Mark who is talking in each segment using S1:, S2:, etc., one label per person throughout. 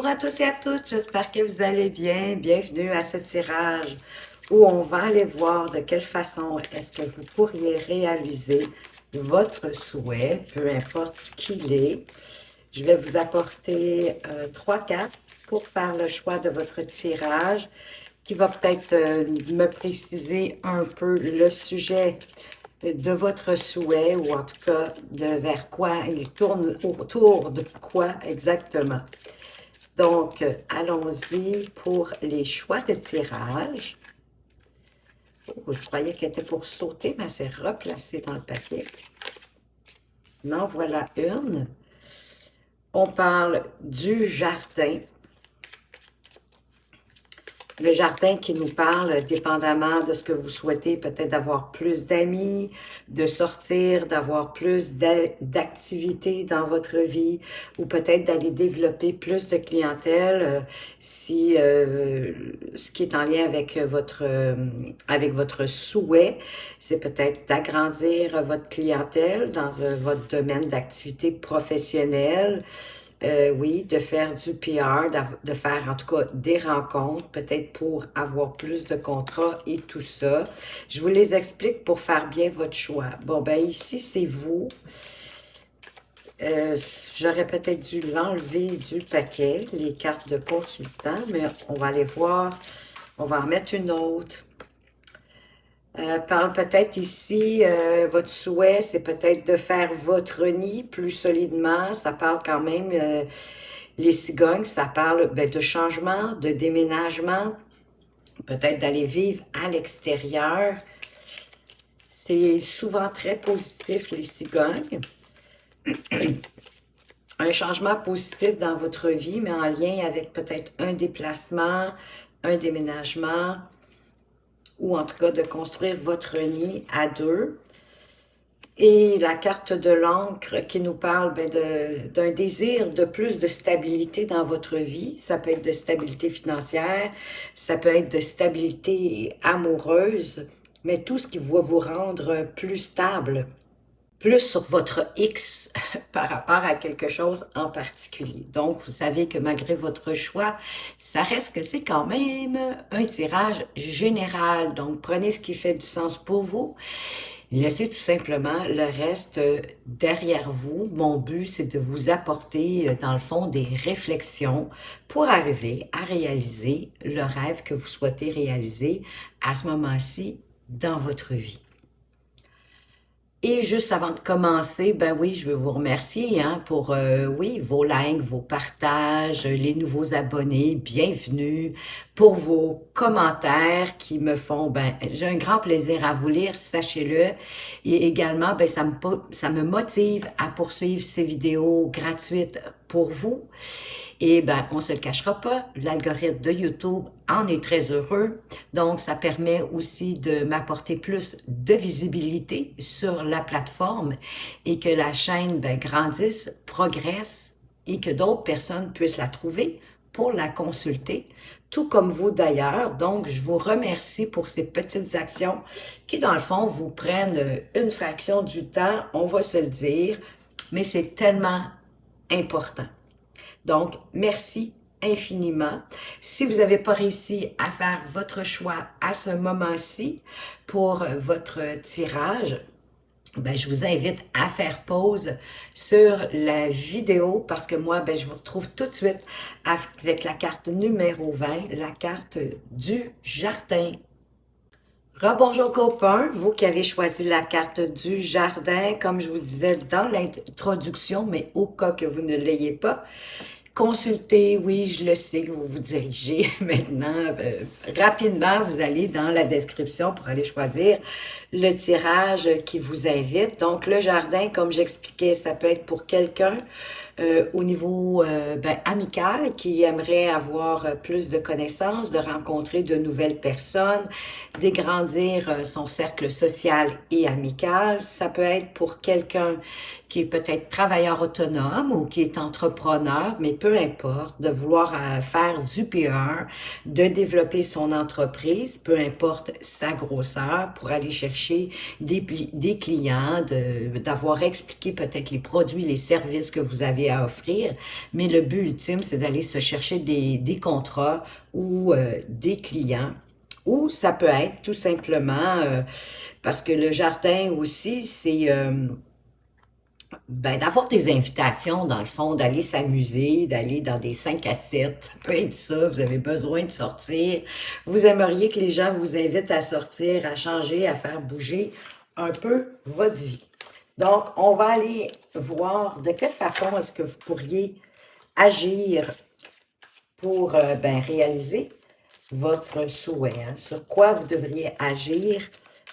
S1: Bonjour à tous et à toutes, j'espère que vous allez bien. Bienvenue à ce tirage où on va aller voir de quelle façon est-ce que vous pourriez réaliser votre souhait, peu importe ce qu'il est. Je vais vous apporter trois cartes pour faire le choix de votre tirage qui va peut-être me préciser un peu le sujet de votre souhait ou en tout cas de vers quoi il tourne, autour de quoi exactement. Donc, allons-y pour les choix de tirage. Oh, je croyais qu'elle était pour sauter, mais elle s'est replacée dans le paquet. Non, voilà une. On parle du jardin. Le jardin qui nous parle, dépendamment de ce que vous souhaitez, peut-être d'avoir plus d'amis, de sortir, d'avoir plus d'activités dans votre vie, ou peut-être d'aller développer plus de clientèle, si ce qui est en lien avec votre souhait, c'est peut-être d'agrandir votre clientèle dans votre domaine d'activité professionnelle. Oui, de faire du PR, de faire en tout cas des rencontres, peut-être pour avoir plus de contrats et tout ça. Je vous les explique pour faire bien votre choix. Bon, ben ici, c'est vous. J'aurais peut-être dû l'enlever du paquet, les cartes de consultant, mais on va aller voir. On va en mettre une autre. Parle peut-être ici, votre souhait, c'est peut-être de faire votre nid plus solidement. Ça parle quand même, les cigognes, ça parle de changement, de déménagement, peut-être d'aller vivre à l'extérieur. C'est souvent très positif, les cigognes. Un changement positif dans votre vie, mais en lien avec peut-être un déplacement, un déménagement, ou en tout cas de construire votre nid à deux. Et la carte de l'encre qui nous parle d'un désir de plus de stabilité dans votre vie. Ça peut être de stabilité financière, ça peut être de stabilité amoureuse, mais tout ce qui va vous rendre plus stable, plus sur votre X par rapport à quelque chose en particulier. Donc, vous savez que malgré votre choix, ça reste que c'est quand même un tirage général. Donc, prenez ce qui fait du sens pour vous. Laissez tout simplement le reste derrière vous. Mon but, c'est de vous apporter, dans le fond, des réflexions pour arriver à réaliser le rêve que vous souhaitez réaliser à ce moment-ci dans votre vie. Et juste avant de commencer, ben oui, je veux vous remercier pour oui, vos likes, vos partages, les nouveaux abonnés, bienvenue, pour vos commentaires qui me font, ben j'ai un grand plaisir à vous lire, sachez-le. Et également, ben ça me motive à poursuivre ces vidéos gratuites pour vous. Et ben, on se le cachera pas, l'algorithme de YouTube en est très heureux. Donc, ça permet aussi de m'apporter plus de visibilité sur la plateforme et que la chaîne ben, grandisse, progresse et que d'autres personnes puissent la trouver pour la consulter, tout comme vous d'ailleurs. Donc, je vous remercie pour ces petites actions qui, dans le fond, vous prennent une fraction du temps, on va se le dire, mais c'est tellement important. Donc, merci infiniment. Si vous n'avez pas réussi à faire votre choix à ce moment-ci pour votre tirage, ben, je vous invite à faire pause sur la vidéo parce que moi, ben, je vous retrouve tout de suite avec la carte numéro 20, la carte du jardin. Rebonjour copains, vous qui avez choisi la carte du jardin, comme je vous disais dans l'introduction, mais au cas que vous ne l'ayez pas, consultez, oui, je le sais que vous vous dirigez maintenant. Rapidement, vous allez dans la description pour aller choisir le tirage qui vous invite. Donc, le jardin, comme j'expliquais, ça peut être pour quelqu'un au niveau amical qui aimerait avoir plus de connaissances, de rencontrer de nouvelles personnes, d'agrandir son cercle social et amical. Ça peut être pour quelqu'un qui est peut-être travailleur autonome ou qui est entrepreneur, mais peu importe, de vouloir faire du PR, de développer son entreprise, peu importe sa grosseur, pour aller chercher chercher des clients, d'avoir expliqué peut-être les produits, les services que vous avez à offrir, mais le but ultime, c'est d'aller se chercher des contrats ou des clients. Ou ça peut être tout simplement, parce que le jardin aussi, c'est ben, d'avoir des invitations, dans le fond, d'aller s'amuser, d'aller dans des 5 à 7. Ça peut être ça, vous avez besoin de sortir. Vous aimeriez que les gens vous invitent à sortir, à changer, à faire bouger un peu votre vie. Donc, on va aller voir de quelle façon est-ce que vous pourriez agir pour ben, réaliser votre souhait. Hein? Sur quoi vous devriez agir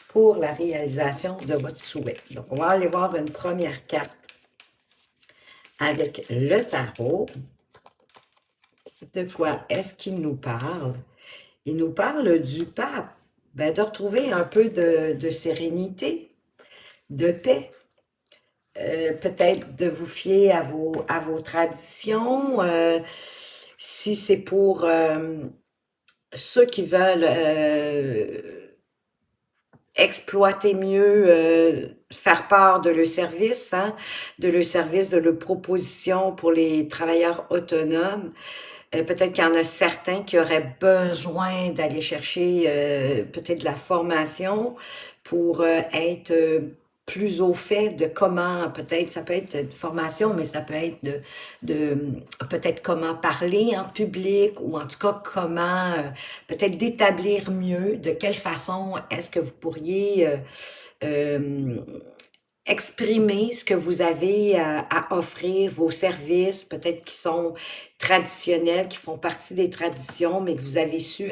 S1: pour la réalisation de votre souhait. Donc, on va aller voir une première carte avec le tarot. De quoi est-ce qu'il nous parle? Il nous parle du pape. Ben, de retrouver un peu de sérénité, de paix. Peut-être de vous fier à vos traditions. Si c'est pour ceux qui veulent exploiter mieux, faire part de leur service, hein, de leur proposition pour les travailleurs autonomes. Peut-être qu'il y en a certains qui auraient besoin d'aller chercher peut-être de la formation pour être plus au fait de comment, peut-être, ça peut être une formation, mais ça peut être de peut-être comment parler en public ou en tout cas comment peut-être d'établir mieux de quelle façon est-ce que vous pourriez euh, exprimer ce que vous avez à offrir, vos services, peut-être qui sont traditionnels, qui font partie des traditions, mais que vous avez su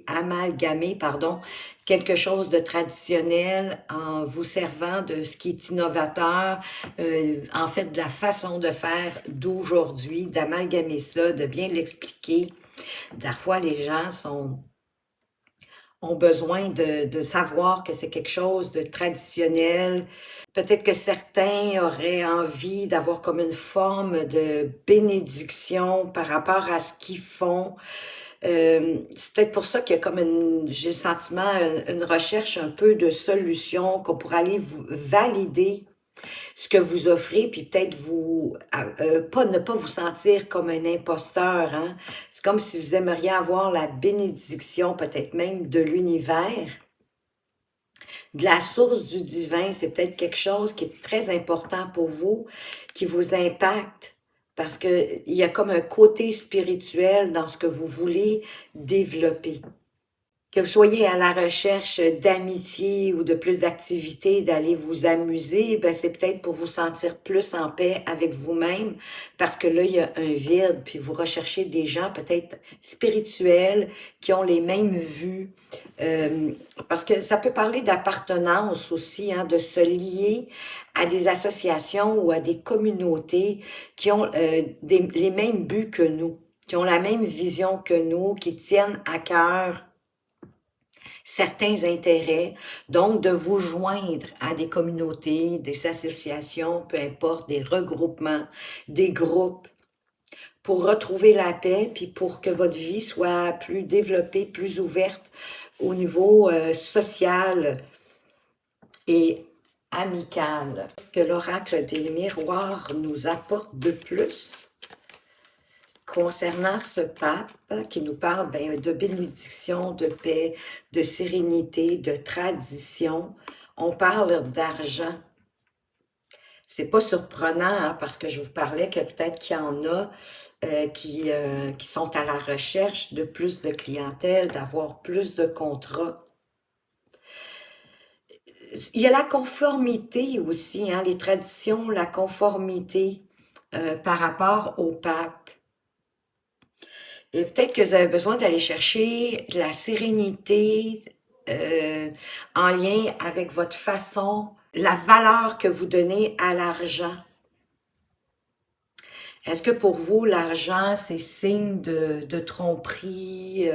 S1: amalgamer, pardon, quelque chose de traditionnel en vous servant de ce qui est innovateur, en fait de la façon de faire d'aujourd'hui, d'amalgamer ça, de bien l'expliquer. Parfois, les gens ont besoin de savoir que c'est quelque chose de traditionnel. Peut-être que certains auraient envie d'avoir comme une forme de bénédiction par rapport à ce qu'ils font. C'est peut-être pour ça qu'il y a comme j'ai le sentiment, une recherche un peu de solution qu'on pourrait aller vous valider ce que vous offrez, puis peut-être ne pas vous sentir comme un imposteur, hein. C'est comme si vous aimeriez avoir la bénédiction, peut-être même de l'univers, de la source du divin. C'est peut-être quelque chose qui est très important pour vous, qui vous impacte, parce que il y a comme un côté spirituel dans ce que vous voulez développer. Que vous soyez à la recherche d'amitié ou de plus d'activités, d'aller vous amuser, ben c'est peut-être pour vous sentir plus en paix avec vous-même, parce que là, il y a un vide, puis vous recherchez des gens peut-être spirituels, qui ont les mêmes vues, parce que ça peut parler d'appartenance aussi, hein, de se lier à des associations ou à des communautés qui ont les mêmes buts que nous, qui ont la même vision que nous, qui tiennent à cœur certains intérêts, donc de vous joindre à des communautés, des associations, peu importe, des regroupements, des groupes, pour retrouver la paix, puis pour que votre vie soit plus développée, plus ouverte au niveau social et amical. Ce que l'oracle des miroirs nous apporte de plus concernant ce pape qui nous parle ben, de bénédiction, de paix, de sérénité, de tradition, on parle d'argent. C'est pas surprenant hein, parce que je vous parlais que peut-être qu'il y en a qui sont à la recherche de plus de clientèle, d'avoir plus de contrats. Il y a la conformité aussi, hein, les traditions, la conformité par rapport au pape. Et peut-être que vous avez besoin d'aller chercher de la sérénité en lien avec votre façon, la valeur que vous donnez à l'argent. Est-ce que pour vous, l'argent, c'est signe de tromperie,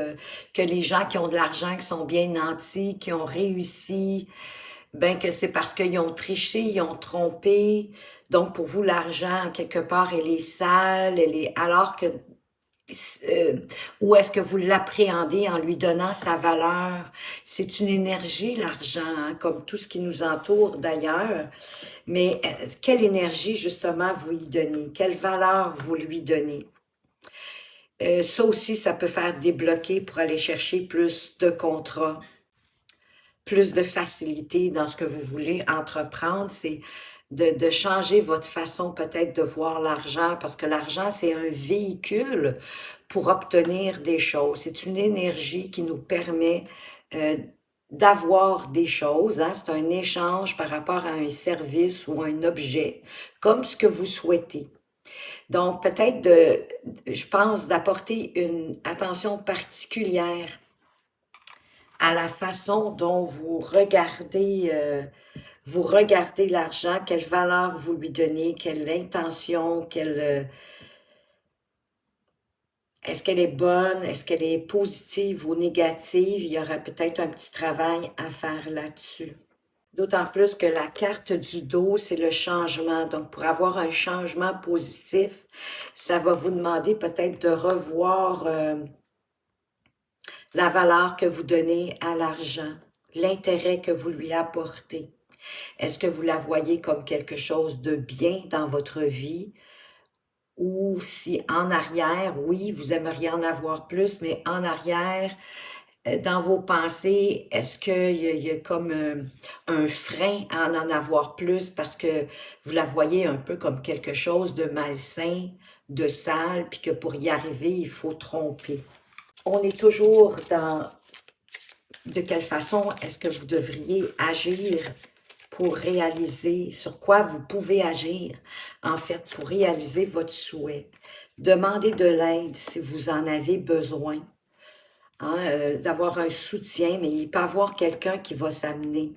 S1: que les gens qui ont de l'argent, qui sont bien nantis, qui ont réussi, ben que c'est parce qu'ils ont triché, ils ont trompé. Donc pour vous, l'argent, quelque part, elle est sale, alors que euh, ou est-ce que vous l'appréhendez en lui donnant sa valeur? C'est une énergie, l'argent, hein, comme tout ce qui nous entoure d'ailleurs. Mais quelle énergie, justement, vous y donnez? Quelle valeur vous lui donnez? Ça aussi, ça peut faire débloquer pour aller chercher plus de contrats, plus de facilité dans ce que vous voulez entreprendre. C'est de changer votre façon peut-être de voir l'argent, parce que l'argent, c'est un véhicule pour obtenir des choses. C'est une énergie qui nous permet euh, d'avoir des choses, hein. C'est un échange par rapport à un service ou un objet, comme ce que vous souhaitez. Donc, peut-être je pense, d'apporter une attention particulière à la façon dont vous regardez l'argent, quelle valeur vous lui donnez, quelle intention, est-ce qu'elle est bonne, est-ce qu'elle est positive ou négative? Il y aura peut-être un petit travail à faire là-dessus. D'autant plus que la carte du dos, c'est le changement. Donc, pour avoir un changement positif, ça va vous demander peut-être de revoir la valeur que vous donnez à l'argent, l'intérêt que vous lui apportez. Est-ce que vous la voyez comme quelque chose de bien dans votre vie? Ou si en arrière, oui, vous aimeriez en avoir plus, mais en arrière, dans vos pensées, est-ce qu'il y a comme un frein à en avoir plus parce que vous la voyez un peu comme quelque chose de malsain, de sale, puis que pour y arriver, il faut tromper? On est toujours dans de quelle façon est-ce que vous devriez agir pour réaliser, sur quoi vous pouvez agir, en fait, pour réaliser votre souhait. Demandez de l'aide si vous en avez besoin, hein, d'avoir un soutien, mais il peut y avoir quelqu'un qui va s'amener.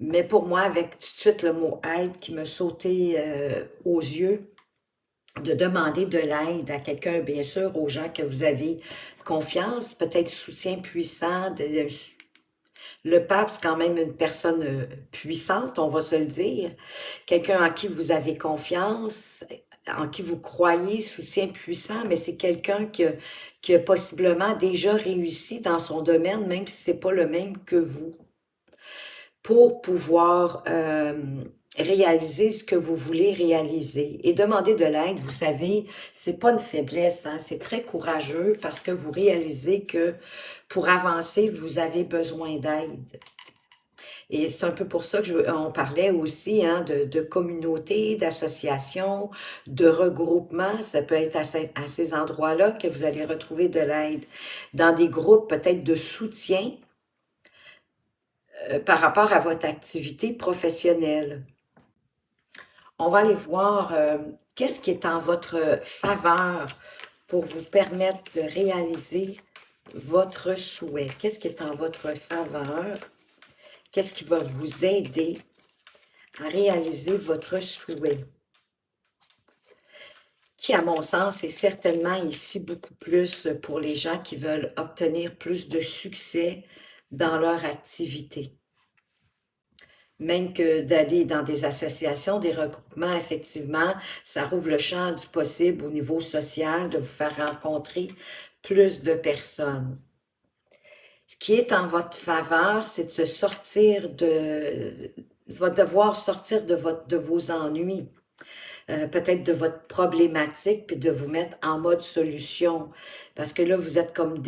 S1: Mais pour moi, avec tout de suite le mot aide qui me sautait aux yeux, de demander de l'aide à quelqu'un, bien sûr, aux gens que vous avez confiance, peut-être soutien puissant. Le pape, c'est quand même une personne puissante, on va se le dire. Quelqu'un en qui vous avez confiance, en qui vous croyez, soutien puissant, mais c'est quelqu'un qui a possiblement déjà réussi dans son domaine, même si c'est pas le même que vous, pour pouvoir réaliser ce que vous voulez réaliser. Et demander de l'aide, vous savez, c'est pas une faiblesse, hein, c'est très courageux parce que vous réalisez que pour avancer, vous avez besoin d'aide. Et c'est un peu pour ça que on parlait aussi hein, de communauté, d'association, de regroupement. Ça peut être à ces endroits-là que vous allez retrouver de l'aide. Dans des groupes peut-être de soutien par rapport à votre activité professionnelle. On va aller voir qu'est-ce qui est en votre faveur pour vous permettre de réaliser votre souhait. Qu'est-ce qui est en votre faveur? Qu'est-ce qui va vous aider à réaliser votre souhait? Qui, à mon sens, est certainement ici beaucoup plus pour les gens qui veulent obtenir plus de succès dans leur activité. Même que d'aller dans des associations, des regroupements, effectivement, ça rouvre le champ du possible au niveau social de vous faire rencontrer plus de personnes. Ce qui est en votre faveur, c'est de se sortir de... va devoir sortir de vos ennuis, peut-être de votre problématique, puis de vous mettre en mode solution. Parce que là, vous êtes comme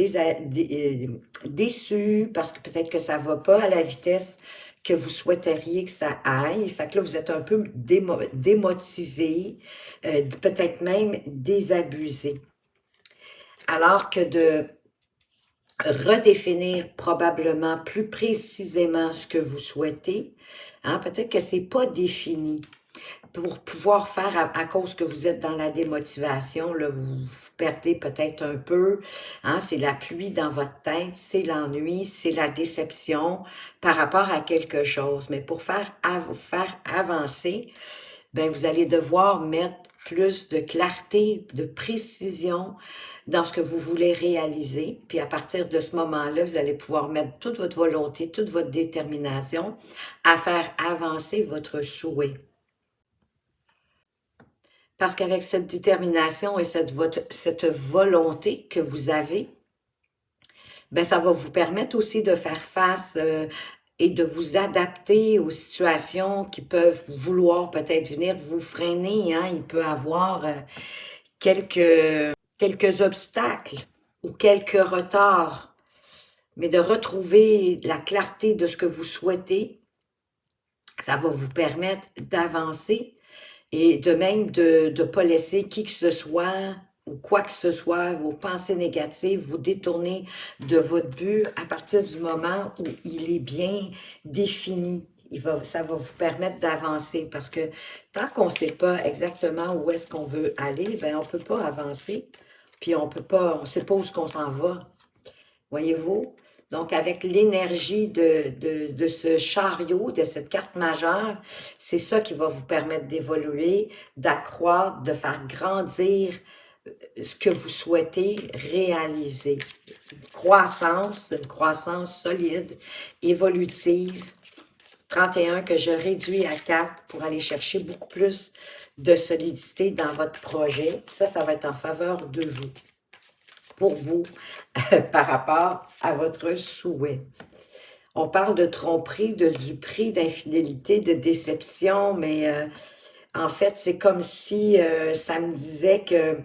S1: déçu, parce que peut-être que ça ne va pas à la vitesse que vous souhaiteriez que ça aille. Fait que là, vous êtes un peu démotivé, peut-être même désabusé. Alors que de redéfinir probablement plus précisément ce que vous souhaitez, hein, peut-être que c'est pas défini. Pour pouvoir faire, à cause que vous êtes dans la démotivation, là, vous perdez peut-être un peu, hein, c'est la pluie dans votre tête, c'est l'ennui, c'est la déception par rapport à quelque chose. Mais pour vous faire avancer, ben, vous allez devoir mettre plus de clarté, de précision dans ce que vous voulez réaliser. Puis à partir de ce moment-là, vous allez pouvoir mettre toute votre volonté, toute votre détermination à faire avancer votre souhait. Parce qu'avec cette détermination et cette volonté que vous avez, ben ça va vous permettre aussi de faire face et de vous adapter aux situations qui peuvent vouloir peut-être venir vous freiner, hein. Il peut y avoir quelques obstacles ou quelques retards, mais de retrouver la clarté de ce que vous souhaitez, ça va vous permettre d'avancer et de même de ne pas laisser qui que ce soit ou quoi que ce soit, vos pensées négatives, vous détourner de votre but à partir du moment où il est bien défini. Ça va vous permettre d'avancer parce que tant qu'on ne sait pas exactement où est-ce qu'on veut aller, ben on ne peut pas avancer, puis on ne sait pas où est-ce qu'on s'en va. Voyez-vous? Donc, avec l'énergie de ce chariot, de cette carte majeure, c'est ça qui va vous permettre d'évoluer, d'accroître, de faire grandir ce que vous souhaitez réaliser. Une croissance solide, évolutive. 31 que je réduis à 4 pour aller chercher beaucoup plus de solidité dans votre projet. Ça va être en faveur de vous, pour vous, par rapport à votre souhait. On parle de tromperie, de duperie, d'infidélité, de déception, mais en fait, c'est comme si ça me disait que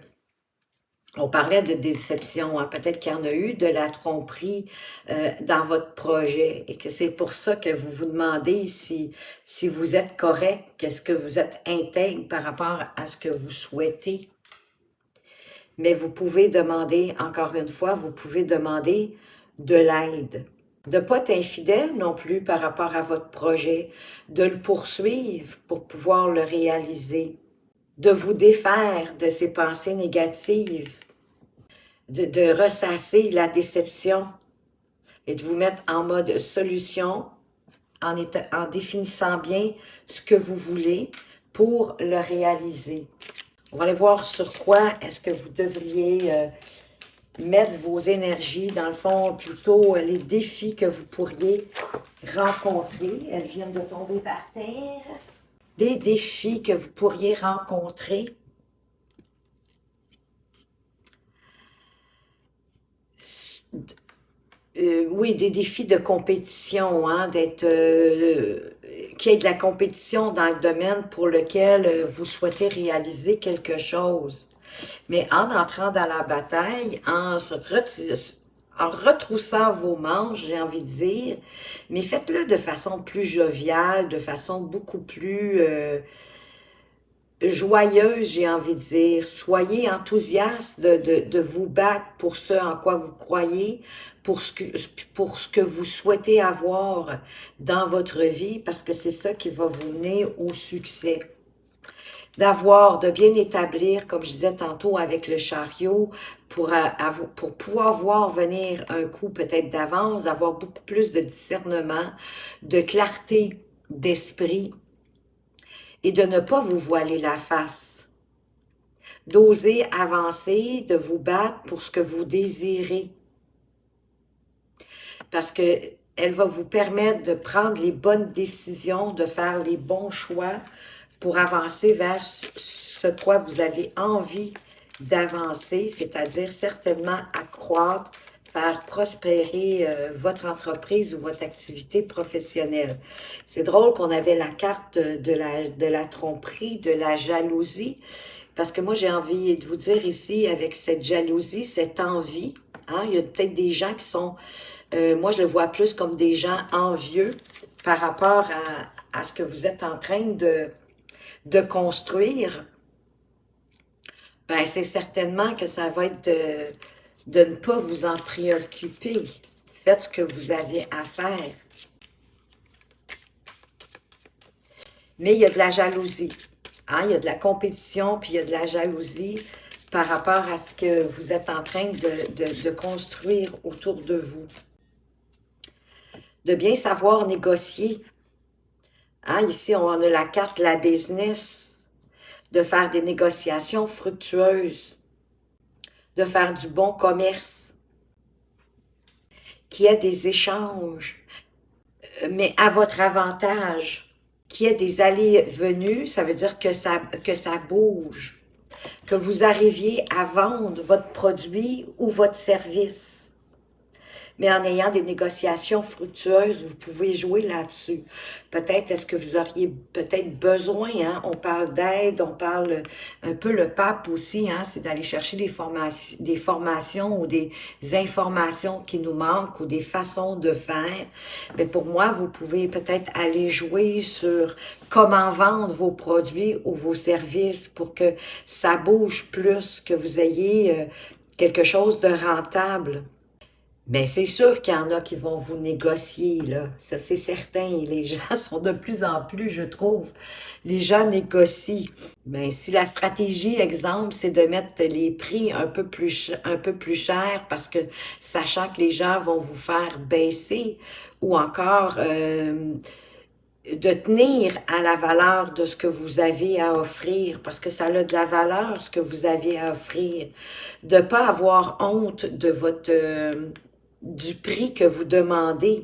S1: on parlait de déception, hein. Peut-être qu'il y en a eu de la tromperie dans votre projet et que c'est pour ça que vous vous demandez si vous êtes correct, qu'est-ce que vous êtes intègre par rapport à ce que vous souhaitez. Mais vous pouvez demander, encore une fois, vous pouvez demander de l'aide. De ne pas être infidèle non plus par rapport à votre projet, de le poursuivre pour pouvoir le réaliser, de vous défaire de ces pensées négatives, de ressasser la déception et de vous mettre en mode solution en définissant bien ce que vous voulez pour le réaliser. On va aller voir sur quoi est-ce que vous devriez mettre vos énergies, dans le fond, plutôt les défis que vous pourriez rencontrer. Elles viennent de tomber par terre. Les défis que vous pourriez rencontrer. Oui, des défis de compétition, hein, qu'il y ait de la compétition dans le domaine pour lequel vous souhaitez réaliser quelque chose. Mais en entrant dans la bataille, en retroussant vos manches, j'ai envie de dire, mais faites-le de façon plus joviale, de façon beaucoup plus joyeuse, j'ai envie de dire. Soyez enthousiaste de vous battre pour ce en quoi vous croyez, pour ce que vous souhaitez avoir dans votre vie, parce que c'est ça qui va vous mener au succès. De bien établir, comme je disais tantôt avec le chariot, pour pouvoir voir venir un coup peut-être d'avance, d'avoir beaucoup plus de discernement, de clarté d'esprit et de ne pas vous voiler la face. D'oser avancer, de vous battre pour ce que vous désirez. Parce que elle va vous permettre de prendre les bonnes décisions, de faire les bons choix pour avancer vers ce quoi vous avez envie d'avancer, c'est-à-dire certainement accroître, faire prospérer votre entreprise ou votre activité professionnelle. C'est drôle qu'on avait la carte de la tromperie, de la jalousie, parce que moi j'ai envie de vous dire ici, avec cette jalousie, cette envie, hein, il y a peut-être des gens qui sont, moi je le vois plus comme des gens envieux par rapport à ce que vous êtes en train de construire. Ben, c'est certainement que ça va être de ne pas vous en préoccuper. Faites ce que vous avez à faire. Mais il y a de la jalousie. Hein? Il y a de la compétition, puis il y a de la jalousie par rapport à ce que vous êtes en train de construire autour de vous. De bien savoir négocier. Hein? Ici, on a la carte la business. De faire des négociations fructueuses. De faire du bon commerce. Qu'il y ait des échanges, mais à votre avantage. Qu'il y ait des allées-venues, ça veut dire que ça bouge. que vous arriviez à vendre votre produit ou votre service. Mais en ayant des négociations fructueuses, vous pouvez jouer là-dessus. Peut-être est-ce que vous auriez peut-être besoin, hein? On parle d'aide, on parle un peu le pape aussi, hein? C'est d'aller chercher des formations ou des informations qui nous manquent ou des façons de faire. Mais pour moi, vous pouvez peut-être aller jouer sur comment vendre vos produits ou vos services pour que ça bouge plus, que vous ayez quelque chose de rentable. Ben, c'est sûr qu'il y en a qui vont vous négocier, là. Ça, c'est certain. Les gens sont de plus en plus, je trouve, les gens négocient. Ben, si la stratégie, exemple, c'est de mettre les prix un peu plus chers parce que sachant que les gens vont vous faire baisser ou encore de tenir à la valeur de ce que vous avez à offrir parce que ça a de la valeur, ce que vous avez à offrir. De pas avoir honte de votre du prix que vous demandez,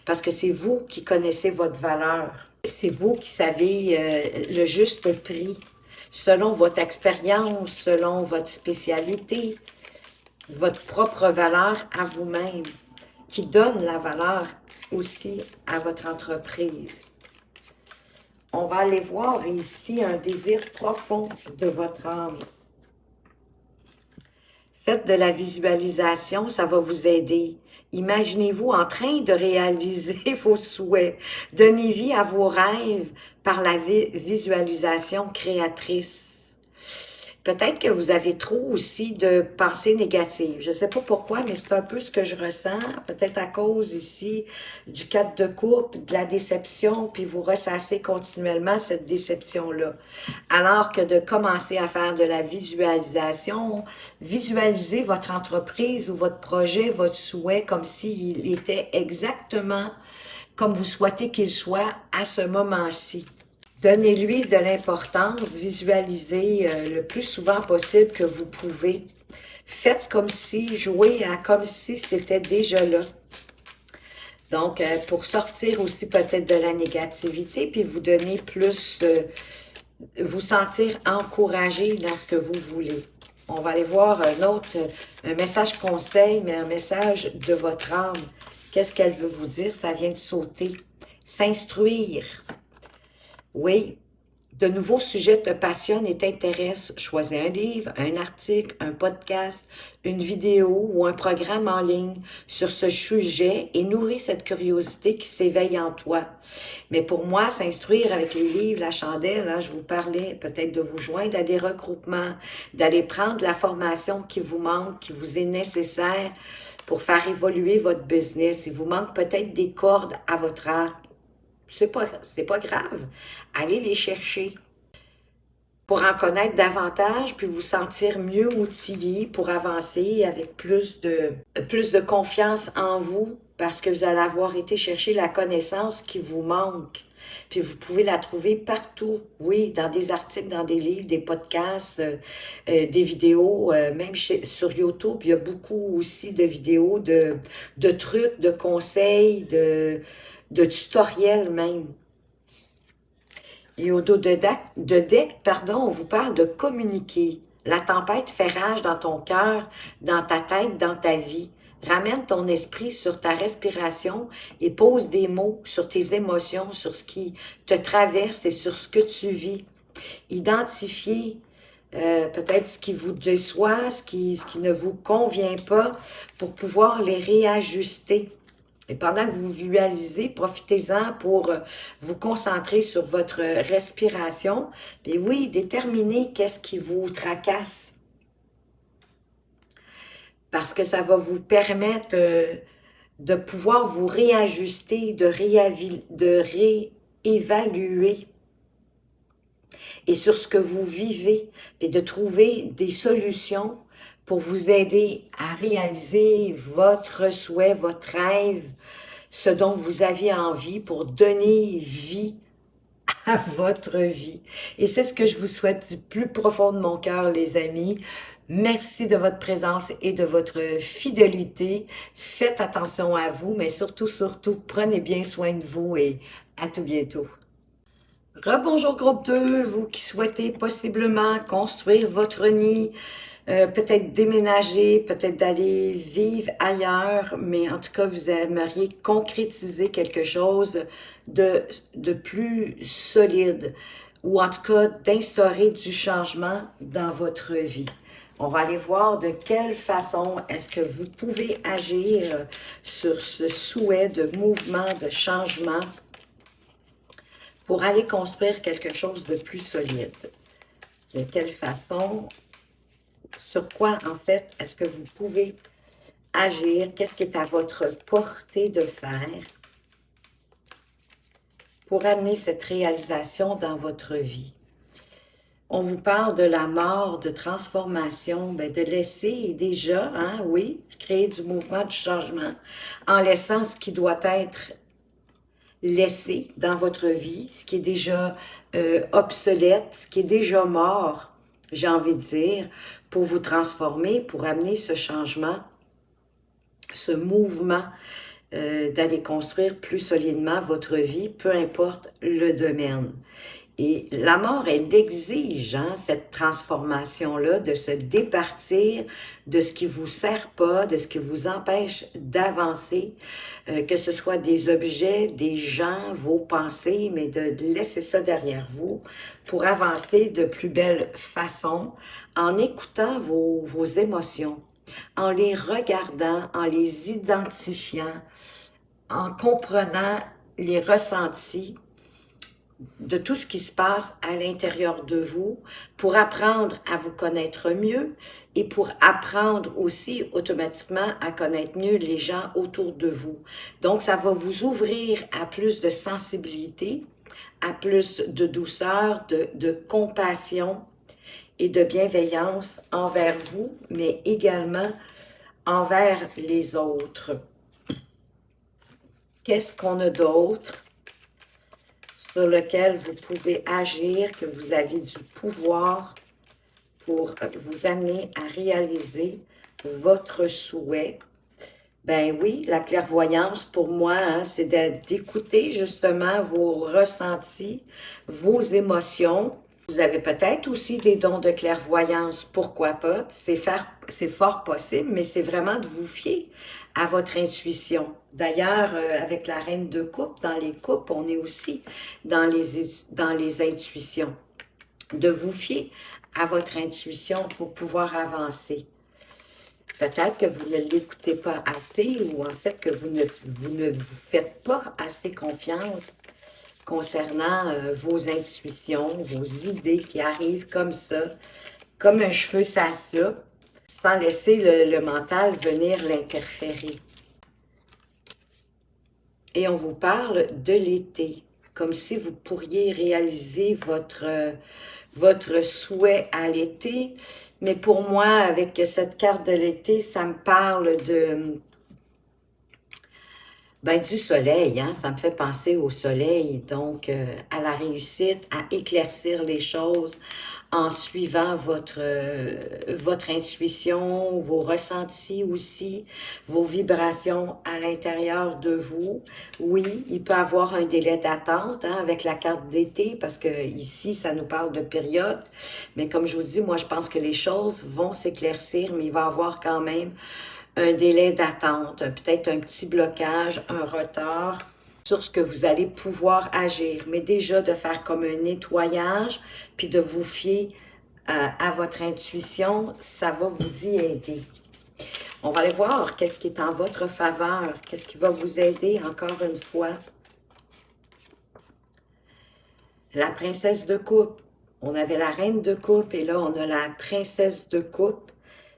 S1: parce que c'est vous qui connaissez votre valeur. C'est vous qui savez le juste prix, selon votre expérience, selon votre spécialité, votre propre valeur à vous-même, qui donne la valeur aussi à votre entreprise. On va aller voir ici un désir profond de votre âme. Faites de la visualisation, ça va vous aider. Imaginez-vous en train de réaliser vos souhaits. Donnez vie à vos rêves par la visualisation créatrice. Peut-être que vous avez trop aussi de pensées négatives. Je ne sais pas pourquoi, mais c'est un peu ce que je ressens. Peut-être à cause ici du 4 de coupe, de la déception, puis vous ressassez continuellement cette déception-là. Alors que de commencer à faire de la visualisation, visualiser votre entreprise ou votre projet, votre souhait, comme s'il était exactement comme vous souhaitez qu'il soit à ce moment-ci. Donnez-lui de l'importance, visualisez le plus souvent possible que vous pouvez. Faites comme si, jouez à comme si c'était déjà là. Donc, pour sortir aussi peut-être de la négativité, puis vous donner plus, vous sentir encouragé dans ce que vous voulez. On va aller voir un message conseil, mais un message de votre âme. Qu'est-ce qu'elle veut vous dire? Ça vient de sauter. S'instruire. Oui, de nouveaux sujets te passionnent et t'intéressent. Choisis un livre, un article, un podcast, une vidéo ou un programme en ligne sur ce sujet et nourris cette curiosité qui s'éveille en toi. Mais pour moi, s'instruire avec les livres, la chandelle, hein, je vous parlais peut-être de vous joindre à des regroupements, d'aller prendre la formation qui vous manque, qui vous est nécessaire pour faire évoluer votre business. Il vous manque peut-être des cordes à votre arc. C'est pas grave. Allez les chercher pour en connaître davantage, puis vous sentir mieux outillé pour avancer avec plus de confiance en vous, parce que vous allez avoir été chercher la connaissance qui vous manque. Puis vous pouvez la trouver partout, oui, dans des articles, dans des livres, des podcasts, des vidéos, même sur YouTube, il y a beaucoup aussi de vidéos, de trucs, de conseils, de tutoriels même. Et au dos de deck, pardon, on vous parle de communiquer. La tempête fait rage dans ton cœur, dans ta tête, dans ta vie. Ramène ton esprit sur ta respiration et pose des mots sur tes émotions, sur ce qui te traverse et sur ce que tu vis. Identifiez peut-être ce qui vous déçoit, ce qui ne vous convient pas pour pouvoir les réajuster. Et pendant que vous visualisez, profitez-en pour vous concentrer sur votre respiration. Et oui, déterminez qu'est-ce qui vous tracasse. Parce que ça va vous permettre de pouvoir vous réajuster, de réévaluer et sur ce que vous vivez, et de trouver des solutions pour vous aider à réaliser votre souhait, votre rêve, ce dont vous aviez envie pour donner vie à votre vie. Et c'est ce que je vous souhaite du plus profond de mon cœur, les amis. Merci de votre présence et de votre fidélité. Faites attention à vous, mais surtout, prenez bien soin de vous et à tout bientôt. Rebonjour groupe 2, vous qui souhaitez possiblement construire votre nid, peut-être déménager, peut-être d'aller vivre ailleurs, mais en tout cas, vous aimeriez concrétiser quelque chose de, de plus solide, ou en tout cas d'instaurer du changement dans votre vie. On va aller voir de quelle façon est-ce que vous pouvez agir sur ce souhait de mouvement, de changement pour aller construire quelque chose de plus solide. De quelle façon, sur quoi en fait est-ce que vous pouvez agir, qu'est-ce qui est à votre portée de faire pour amener cette réalisation dans votre vie. On vous parle de la mort, de transformation, bien de laisser déjà, hein, oui, créer du mouvement, du changement, en laissant ce qui doit être laissé dans votre vie, ce qui est déjà obsolète, ce qui est déjà mort, j'ai envie de dire, pour vous transformer, pour amener ce changement, ce mouvement d'aller construire plus solidement votre vie, peu importe le domaine. Et la mort, elle exige cette transformation-là, de se départir de ce qui vous sert pas, de ce qui vous empêche d'avancer, que ce soit des objets, des gens, vos pensées, mais de laisser ça derrière vous pour avancer de plus belle façon en écoutant vos émotions, en les regardant, en les identifiant, en comprenant les ressentis de tout ce qui se passe à l'intérieur de vous pour apprendre à vous connaître mieux et pour apprendre aussi automatiquement à connaître mieux les gens autour de vous. Donc, ça va vous ouvrir à plus de sensibilité, à plus de douceur, de compassion et de bienveillance envers vous, mais également envers les autres. Qu'est-ce qu'on a d'autre sur lequel vous pouvez agir, que vous avez du pouvoir pour vous amener à réaliser votre souhait? Ben oui, la clairvoyance, pour moi, c'est d'écouter justement vos ressentis, vos émotions. Vous avez peut-être aussi des dons de clairvoyance, pourquoi pas? C'est fort possible, mais c'est vraiment de vous fier à votre intuition. D'ailleurs, avec la reine de coupe, dans les coupes, on est aussi dans les intuitions. De vous fier à votre intuition pour pouvoir avancer. Peut-être que vous ne l'écoutez pas assez ou en fait que vous ne vous faites pas assez confiance concernant vos intuitions, vos idées qui arrivent comme ça, comme un cheveu sur ça, sans laisser le mental venir l'interférer. Et on vous parle de l'été, comme si vous pourriez réaliser votre souhait à l'été. Mais pour moi, avec cette carte de l'été, ça me parle du soleil, hein? Ça me fait penser au soleil, donc à la réussite, à éclaircir les choses en suivant votre intuition, vos ressentis aussi, vos vibrations à l'intérieur de vous. Oui, il peut y avoir un délai d'attente avec la carte d'été, parce que ici, ça nous parle de période, mais comme je vous dis, moi, je pense que les choses vont s'éclaircir, mais il va y avoir quand même un délai d'attente, peut-être un petit blocage, un retard sur ce que vous allez pouvoir agir. Mais déjà de faire comme un nettoyage, puis de vous fier à votre intuition, ça va vous y aider. On va aller voir qu'est-ce qui est en votre faveur, qu'est-ce qui va vous aider encore une fois. La princesse de coupe. On avait la reine de coupe et là, on a la princesse de coupe.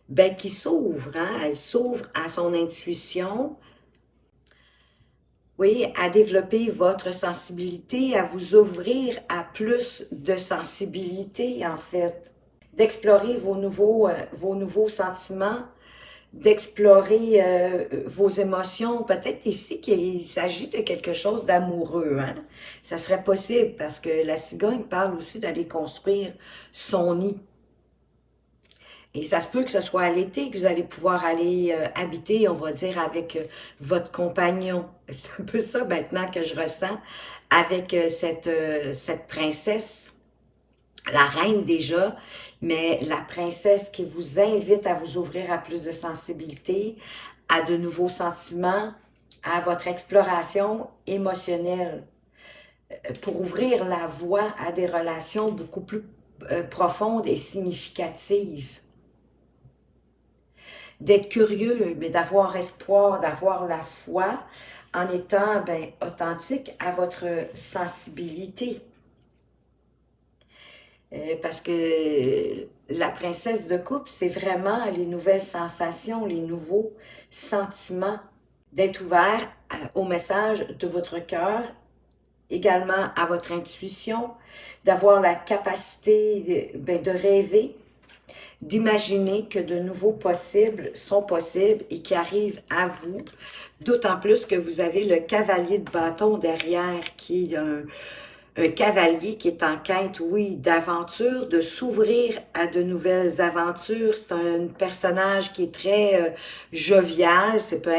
S1: Ben, qui s'ouvre, hein? Elle s'ouvre à son intuition, oui, à développer votre sensibilité, à vous ouvrir à plus de sensibilité, en fait, d'explorer vos nouveaux sentiments, d'explorer vos émotions. Peut-être ici qu'il s'agit de quelque chose d'amoureux, hein? Ça serait possible parce que la cigogne parle aussi d'aller construire son nid. Et ça se peut que ce soit à l'été que vous allez pouvoir aller habiter, on va dire, avec votre compagnon. C'est un peu ça maintenant que je ressens avec cette princesse, la reine déjà, mais la princesse qui vous invite à vous ouvrir à plus de sensibilité, à de nouveaux sentiments, à votre exploration émotionnelle, pour ouvrir la voie à des relations beaucoup plus profondes et significatives. D'être curieux, mais d'avoir espoir, d'avoir la foi, en étant authentique à votre sensibilité. Parce que la princesse de coupe, c'est vraiment les nouvelles sensations, les nouveaux sentiments, d'être ouvert au message de votre cœur, également à votre intuition, d'avoir la capacité de rêver, d'imaginer que de nouveaux possibles sont possibles et qui arrivent à vous, d'autant plus que vous avez le cavalier de bâton derrière qui est un cavalier qui est en quête, oui, d'aventure, de s'ouvrir à de nouvelles aventures. C'est un personnage qui est très jovial. Ça peut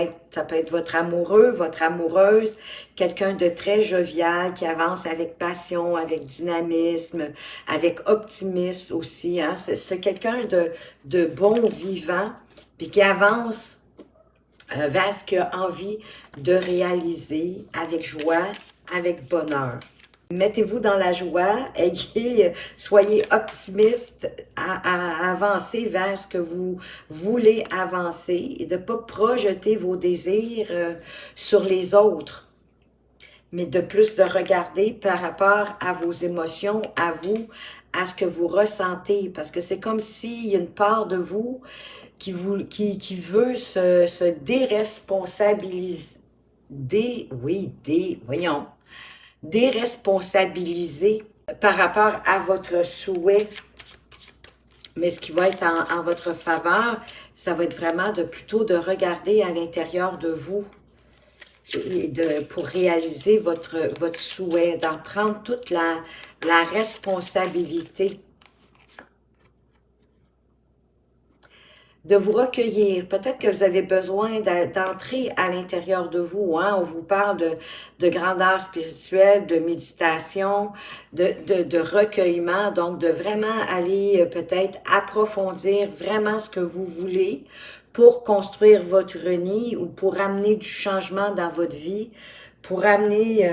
S1: être votre amoureux, votre amoureuse, quelqu'un de très jovial qui avance avec passion, avec dynamisme, avec optimisme aussi. Hein? C'est quelqu'un de bon vivant, puis qui avance vers ce qu'il a envie de réaliser avec joie, avec bonheur. Mettez-vous dans la joie, soyez optimiste à avancer vers ce que vous voulez avancer et de ne pas projeter vos désirs sur les autres, mais de plus de regarder par rapport à vos émotions, à vous, à ce que vous ressentez, parce que c'est comme s'il y a une part de vous qui veut se déresponsabiliser, déresponsabiliser par rapport à votre souhait. Mais ce qui va être en votre faveur, ça va être vraiment plutôt de regarder à l'intérieur de vous et pour réaliser votre souhait, d'en prendre toute la responsabilité. De vous recueillir. Peut-être que vous avez besoin d'entrer à l'intérieur de vous. Hein? On vous parle de grandeur spirituelle, de méditation, de recueillement. Donc, de vraiment aller peut-être approfondir vraiment ce que vous voulez pour construire votre nid ou pour amener du changement dans votre vie, pour amener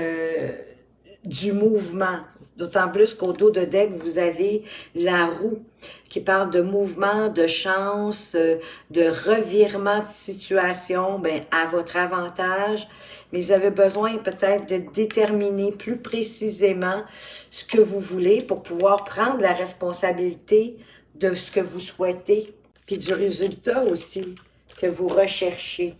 S1: du mouvement. D'autant plus qu'au dos de deck, vous avez la roue qui parle de mouvement, de chance, de revirement de situation à votre avantage. Mais vous avez besoin peut-être de déterminer plus précisément ce que vous voulez pour pouvoir prendre la responsabilité de ce que vous souhaitez, puis du résultat aussi que vous recherchez.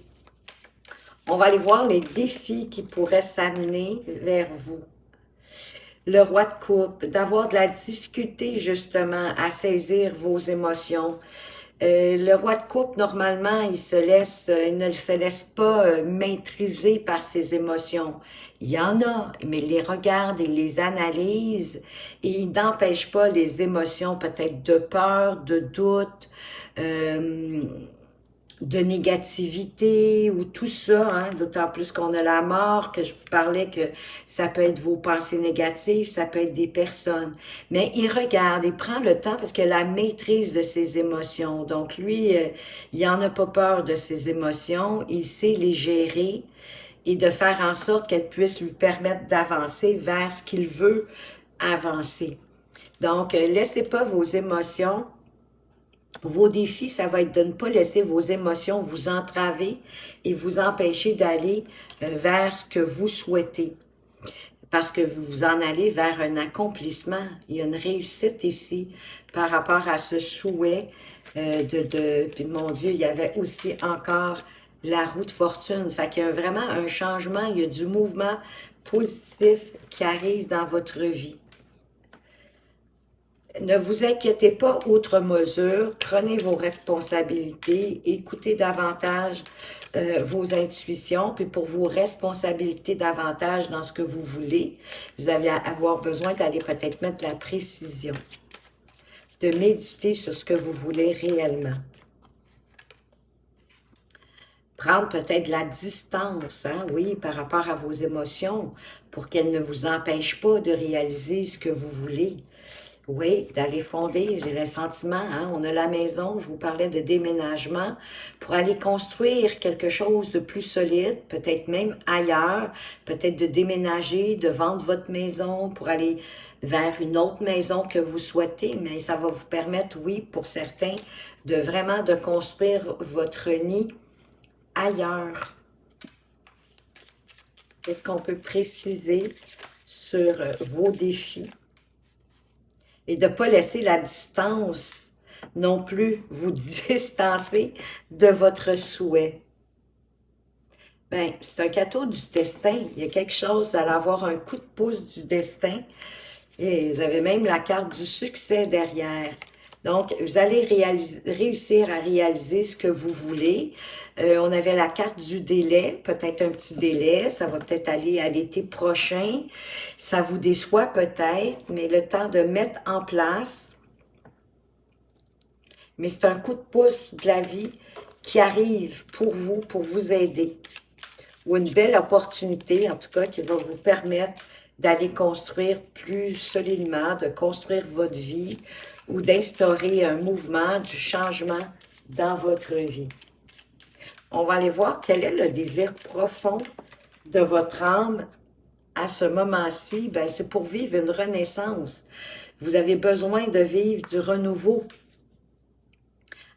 S1: On va aller voir les défis qui pourraient s'amener vers vous. Le roi de coupe, d'avoir de la difficulté justement à saisir vos émotions. Le roi de coupe, normalement, il ne se laisse pas maîtriser par ses émotions. Il y en a, mais il les regarde, il les analyse et il n'empêche pas les émotions peut-être de peur, de doute, de négativité ou tout ça, hein, d'autant plus qu'on a la mort, que je vous parlais que ça peut être vos pensées négatives, ça peut être des personnes. Mais il regarde, il prend le temps parce qu'il a la maîtrise de ses émotions. Donc lui, il n'en a pas peur de ses émotions, il sait les gérer et de faire en sorte qu'elles puissent lui permettre d'avancer vers ce qu'il veut avancer. Donc, laissez pas vos émotions. Vos défis, ça va être de ne pas laisser vos émotions vous entraver et vous empêcher d'aller vers ce que vous souhaitez. Parce que vous vous en allez vers un accomplissement. Il y a une réussite ici par rapport à ce souhait puis mon Dieu, il y avait aussi encore la roue de fortune. Fait qu'il y a vraiment un changement, il y a du mouvement positif qui arrive dans votre vie. Ne vous inquiétez pas outre mesure, prenez vos responsabilités, écoutez davantage vos intuitions, puis pour vous responsabiliser davantage dans ce que vous voulez, vous allez avoir besoin d'aller peut-être mettre de la précision. de méditer sur ce que vous voulez réellement. Prendre peut-être de la distance, hein, oui, par rapport à vos émotions, pour qu'elles ne vous empêchent pas de réaliser ce que vous voulez. Oui, d'aller fonder, j'ai le sentiment, hein, on a la maison, je vous parlais de déménagement, pour aller construire quelque chose de plus solide, peut-être même ailleurs, peut-être de déménager, de vendre votre maison pour aller vers une autre maison que vous souhaitez, mais ça va vous permettre, oui, pour certains, de vraiment de construire votre nid ailleurs. Qu'est-ce qu'on peut préciser sur vos défis? Et de ne pas laisser la distance non plus vous distancer de votre souhait. Ben, c'est un cadeau du destin. Il y a quelque chose d'aller avoir un coup de pouce du destin. Et vous avez même la carte du succès derrière. Donc, vous allez réussir à réaliser ce que vous voulez. On avait la carte du délai, peut-être un petit délai. Ça va peut-être aller à l'été prochain. Ça vous déçoit peut-être, mais le temps de mettre en place. Mais c'est un coup de pouce de la vie qui arrive pour vous aider. Ou une belle opportunité, en tout cas, qui va vous permettre d'aller construire plus solidement, de construire votre vie ou d'instaurer un mouvement, du changement dans votre vie. On va aller voir quel est le désir profond de votre âme à ce moment-ci. Ben, c'est pour vivre une renaissance. Vous avez besoin de vivre du renouveau.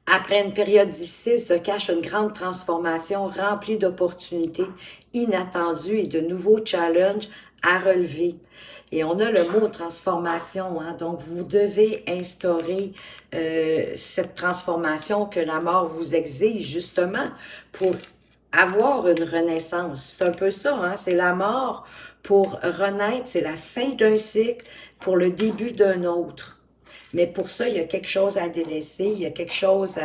S1: Après une période difficile se cache une grande transformation remplie d'opportunités inattendues et de nouveaux challenges à relever. Et on a le mot transformation, hein? Donc vous devez instaurer cette transformation que la mort vous exige justement pour avoir une renaissance. C'est un peu ça, hein? C'est la mort pour renaître, c'est la fin d'un cycle pour le début d'un autre. Mais pour ça, il y a quelque chose à délaisser, il y a quelque chose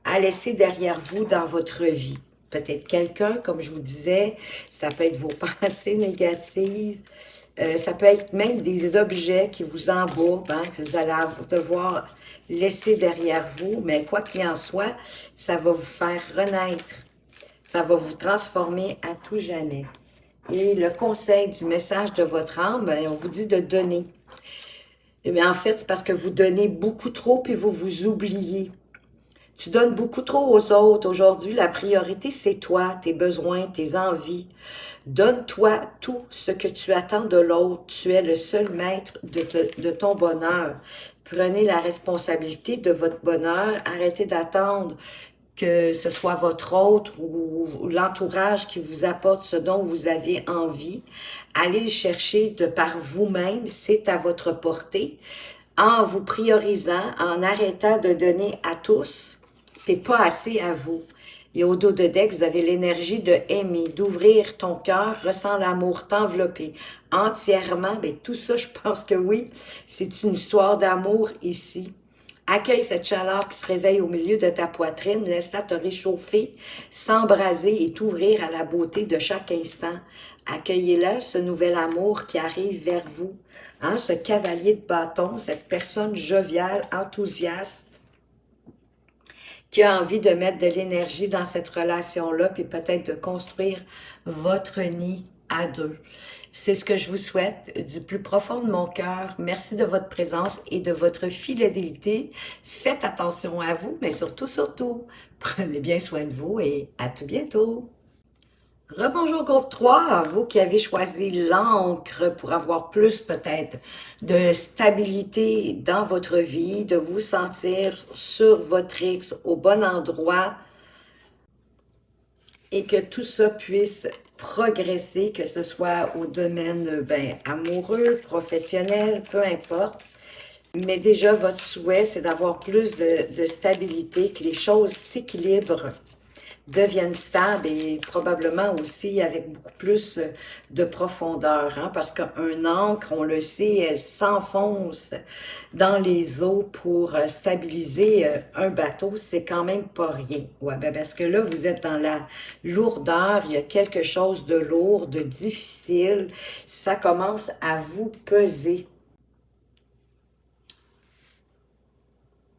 S1: à laisser derrière vous dans votre vie. Peut-être quelqu'un, comme je vous disais, ça peut être vos pensées négatives, ça peut être même des objets qui vous embourbent, hein, que vous allez devoir laisser derrière vous, mais quoi qu'il en soit, ça va vous faire renaître, ça va vous transformer à tout jamais. Et le conseil du message de votre âme, ben, on vous dit de donner. Mais en fait, c'est parce que vous donnez beaucoup trop puis vous vous oubliez. Tu donnes beaucoup trop aux autres. Aujourd'hui, la priorité, c'est toi, tes besoins, tes envies. Donne-toi tout ce que tu attends de l'autre. Tu es le seul maître de ton bonheur. Prenez la responsabilité de votre bonheur. Arrêtez d'attendre que ce soit votre hôte ou l'entourage qui vous apporte ce dont vous avez envie. Allez le chercher de par vous-même, c'est à votre portée, en vous priorisant, en arrêtant de donner à tous, et pas assez à vous. Et au dos de deck, vous avez l'énergie de aimer, d'ouvrir ton cœur, ressens l'amour t'envelopper entièrement. Bien, tout ça, je pense que oui, c'est une histoire d'amour ici. Accueille cette chaleur qui se réveille au milieu de ta poitrine, laisse-la te réchauffer, s'embraser et t'ouvrir à la beauté de chaque instant. Accueillez-le, ce nouvel amour qui arrive vers vous, hein, ce cavalier de bâton, cette personne joviale, enthousiaste, qui a envie de mettre de l'énergie dans cette relation-là, puis peut-être de construire votre nid à deux. C'est ce que je vous souhaite du plus profond de mon cœur. Merci de votre présence et de votre fidélité. Faites attention à vous, mais surtout, prenez bien soin de vous et à tout bientôt. Rebonjour groupe 3, vous qui avez choisi l'encre pour avoir plus peut-être de stabilité dans votre vie, de vous sentir sur votre X au bon endroit et que tout ça puisse progresser, que ce soit au domaine amoureux, professionnel, peu importe. Mais déjà, votre souhait, c'est d'avoir plus de stabilité, que les choses s'équilibrent, deviennent stables et probablement aussi avec beaucoup plus de profondeur, hein, parce qu'un ancre, on le sait, elle s'enfonce dans les eaux pour stabiliser un bateau, c'est quand même pas rien. Ouais, ben parce que là, vous êtes dans la lourdeur, il y a quelque chose de lourd, de difficile, ça commence à vous peser.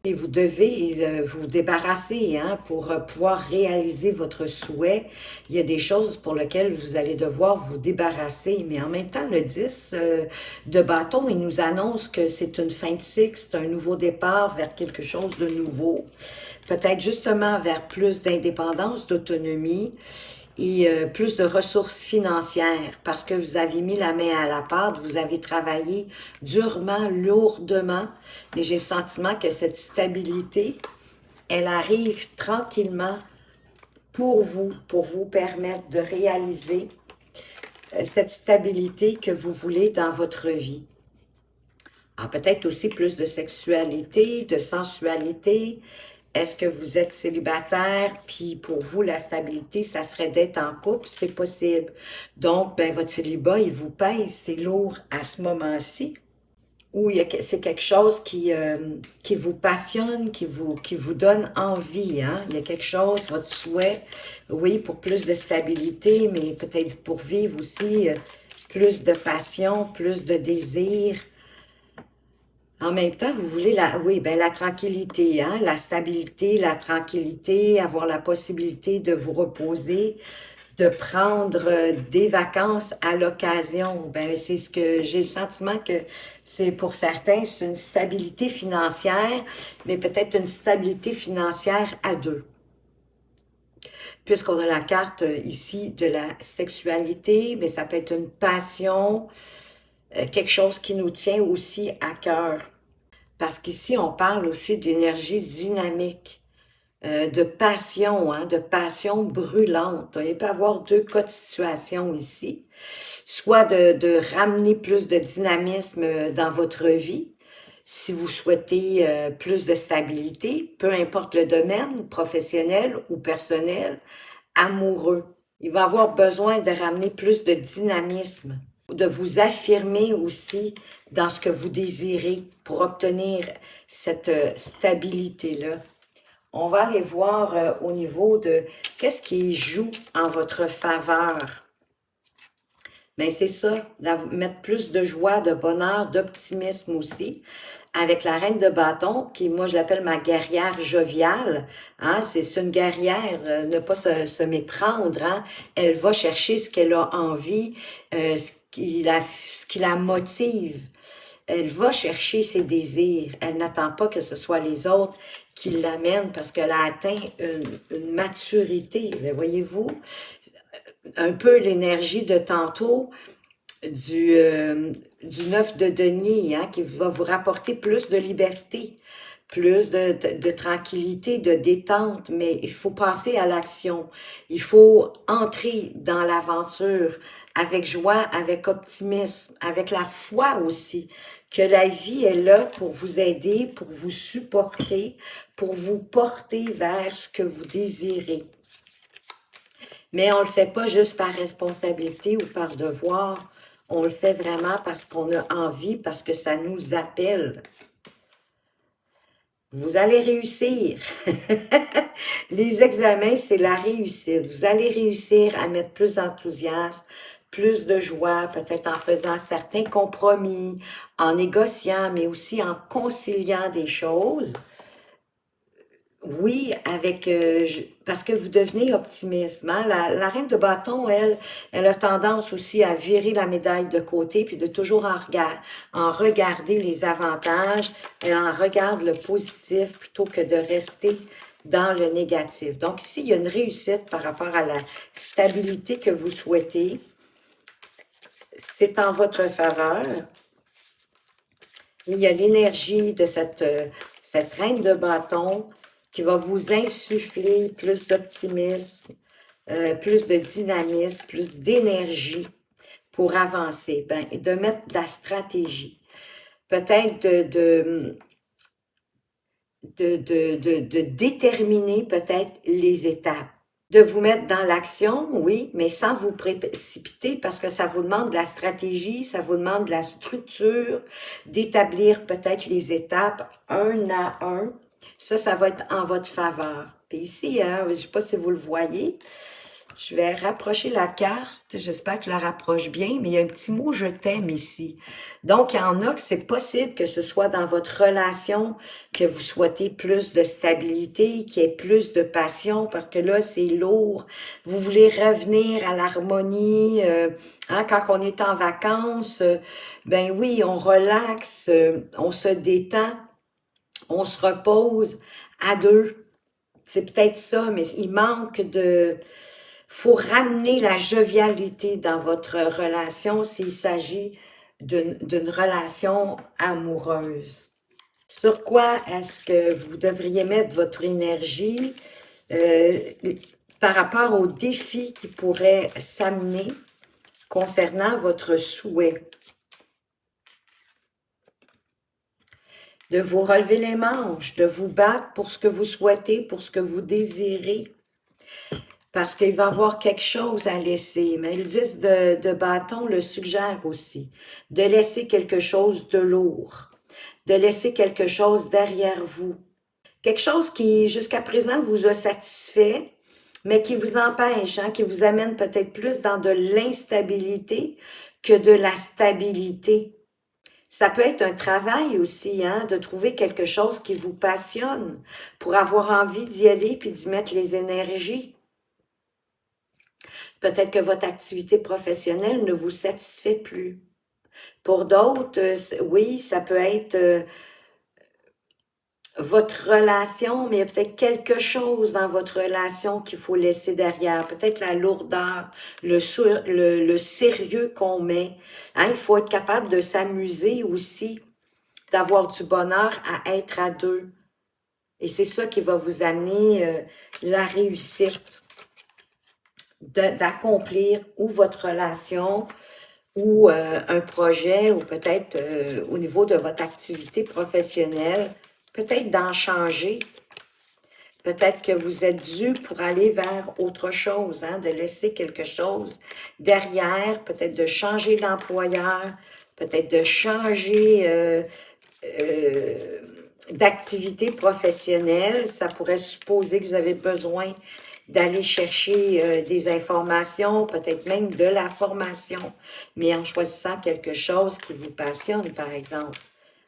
S1: et vous devez vous débarrasser hein, pour pouvoir réaliser votre souhait. Il y a des choses pour lesquelles vous allez devoir vous débarrasser, mais en même temps, le 10 de bâton, il nous annonce que c'est une fin de cycle, c'est un nouveau départ vers quelque chose de nouveau, peut-être justement vers plus d'indépendance, d'autonomie, et plus de ressources financières parce que vous avez mis la main à la pâte, vous avez travaillé durement, lourdement, mais j'ai le sentiment que cette stabilité, elle arrive tranquillement pour vous permettre de réaliser cette stabilité que vous voulez dans votre vie. Alors peut-être aussi plus de sexualité, de sensualité. Est-ce que vous êtes célibataire, puis pour vous, la stabilité, ça serait d'être en couple? C'est possible. Donc, ben, votre célibat, il vous pèse, c'est lourd à ce moment-ci. Ou c'est quelque chose qui vous passionne, qui vous donne envie. Hein? Il y a quelque chose, votre souhait, oui, pour plus de stabilité, mais peut-être pour vivre aussi plus de passion, plus de désir. En même temps, vous voulez oui, ben la tranquillité, hein, la stabilité, la tranquillité, avoir la possibilité de vous reposer, de prendre des vacances à l'occasion. Ben, c'est ce que j'ai le sentiment que c'est pour certains, c'est une stabilité financière, mais peut-être une stabilité financière à deux. Puisqu'on a la carte ici de la sexualité, mais ça peut être une passion, quelque chose qui nous tient aussi à cœur. Parce qu'ici, on parle aussi d'énergie dynamique, de passion brûlante. Il peut y avoir deux cas de situation ici. Soit de ramener plus de dynamisme dans votre vie, si vous souhaitez plus de stabilité, peu importe le domaine, professionnel ou personnel, amoureux. Il va avoir besoin de ramener plus de dynamisme, de vous affirmer aussi dans ce que vous désirez pour obtenir cette stabilité-là. On va aller voir au niveau de qu'est-ce qui joue en votre faveur. Mais c'est ça, mettre plus de joie, de bonheur, d'optimisme aussi, avec la reine de bâton, qui, moi, je l'appelle ma guerrière joviale. Hein? C'est une guerrière, ne pas se méprendre. Hein? Elle va chercher ce qu'elle a envie, ce qui la motive. Elle va chercher ses désirs. Elle n'attend pas que ce soit les autres qui l'amènent parce qu'elle a atteint une maturité. Mais voyez-vous, un peu l'énergie de tantôt du 9 de denier, hein, qui va vous rapporter plus de liberté, plus de tranquillité, de détente, mais il faut passer à l'action. Il faut entrer dans l'aventure avec joie, avec optimisme, avec la foi aussi, que la vie est là pour vous aider, pour vous supporter, pour vous porter vers ce que vous désirez. Mais on ne le fait pas juste par responsabilité ou par devoir. On le fait vraiment parce qu'on a envie, parce que ça nous appelle. Vous allez réussir. Les examens, c'est la réussite. Vous allez réussir à mettre plus d'enthousiasme, plus de joie, peut-être en faisant certains compromis, en négociant, mais aussi en conciliant des choses. Oui, parce que vous devenez optimiste. Hein? La reine de bâton, elle a tendance aussi à virer la médaille de côté, puis de toujours en regarder les avantages. Elle en regarde le positif plutôt que de rester dans le négatif. Donc ici, il y a une réussite par rapport à la stabilité que vous souhaitez. C'est en votre faveur. Il y a l'énergie de cette reine de bâton qui va vous insuffler plus d'optimisme, plus de dynamisme, plus d'énergie pour avancer. Ben, de mettre de la stratégie. Peut-être de déterminer peut-être les étapes. De vous mettre dans l'action, oui, mais sans vous précipiter parce que ça vous demande de la stratégie, ça vous demande de la structure, d'établir peut-être les étapes un à un. Ça va être en votre faveur. Puis ici, hein, je ne sais pas si vous le voyez, Je vais rapprocher la carte. J'espère que je la rapproche bien, mais il y a un petit mot «je t'aime» ici. Donc, il y en a que c'est possible que ce soit dans votre relation que vous souhaitez plus de stabilité, qu'il y ait plus de passion, parce que là, c'est lourd. Vous voulez revenir à l'harmonie. Hein, quand on est en vacances, ben oui, on relaxe, on se détend, on se repose à deux. C'est peut-être ça, mais il manque de... faut ramener la jovialité dans votre relation s'il s'agit d'une relation amoureuse. Sur quoi est-ce que vous devriez mettre votre énergie euh, par rapport aux défis qui pourraient s'amener concernant votre souhait? De vous relever les manches, de vous battre pour ce que vous souhaitez, pour ce que vous désirez, parce qu'il va y avoir quelque chose à laisser. Mais le 10 de bâton le suggère aussi, de laisser quelque chose de lourd, de laisser quelque chose derrière vous. Quelque chose qui, jusqu'à présent, vous a satisfait, mais qui vous empêche, hein, qui vous amène peut-être plus dans de l'instabilité que de la stabilité. Ça peut être un travail aussi, hein, de trouver quelque chose qui vous passionne pour avoir envie d'y aller puis d'y mettre les énergies. Peut-être que votre activité professionnelle ne vous satisfait plus. Pour d'autres, oui, ça peut être votre relation, mais il y a peut-être quelque chose dans votre relation qu'il faut laisser derrière. Peut-être la lourdeur, le sérieux qu'on met. Hein, il faut être capable de s'amuser aussi, d'avoir du bonheur à être à deux. Et c'est ça qui va vous amener la réussite d'accomplir ou votre relation ou un projet ou peut-être au niveau de votre activité professionnelle, peut-être d'en changer. Peut-être que vous êtes dû pour aller vers autre chose, hein, de laisser quelque chose derrière, peut-être de changer d'employeur, peut-être de changer d'activité professionnelle. Ça pourrait supposer que vous avez besoin d'aller chercher des informations, peut-être même de la formation, mais en choisissant quelque chose qui vous passionne, par exemple,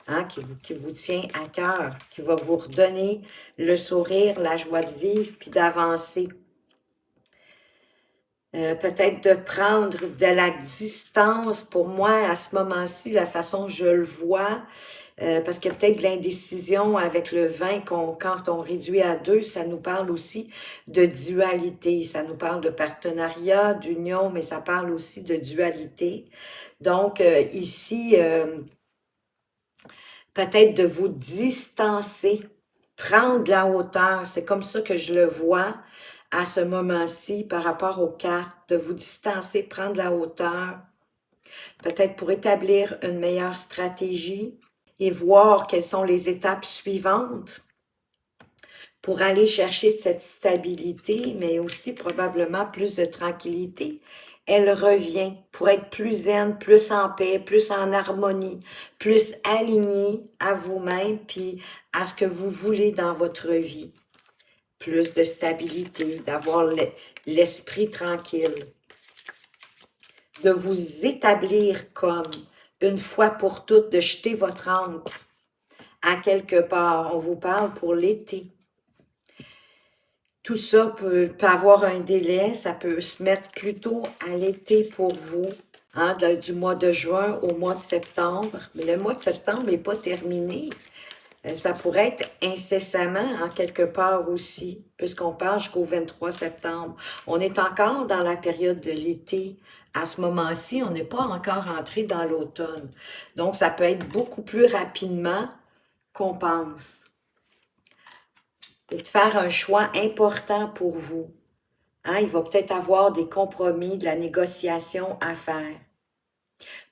S1: hein, qui vous tient à cœur, qui va vous redonner le sourire, la joie de vivre, puis d'avancer. Peut-être de prendre de la distance. Pour moi, à ce moment-ci, la façon que je le vois, parce qu'il y a peut-être de l'indécision avec le vin, quand on réduit à deux, ça nous parle aussi de dualité, ça nous parle de partenariat, d'union, mais ça parle aussi de dualité. Donc, ici, peut-être de vous distancer, prendre de la hauteur, c'est comme ça que je le vois à ce moment-ci par rapport aux cartes, de vous distancer, prendre de la hauteur, peut-être pour établir une meilleure stratégie, et voir quelles sont les étapes suivantes pour aller chercher cette stabilité, mais aussi probablement plus de tranquillité. Elle revient pour être plus zen, plus en paix, plus en harmonie, plus alignée à vous-même, puis à ce que vous voulez dans votre vie. Plus de stabilité, d'avoir l'esprit tranquille, de vous établir comme, une fois pour toutes, de jeter votre ancre à quelque part. On vous parle pour l'été. Tout ça peut avoir un délai, ça peut se mettre plutôt à l'été pour vous, hein, du mois de juin au mois de septembre. Mais le mois de septembre n'est pas terminé. Ça pourrait être incessamment, en quelque part aussi, puisqu'on parle jusqu'au 23 septembre. On est encore dans la période de l'été. À ce moment-ci, on n'est pas encore entré dans l'automne. Donc, ça peut être beaucoup plus rapidement qu'on pense. Et de faire un choix important pour vous. Hein, il va peut-être avoir des compromis, de la négociation à faire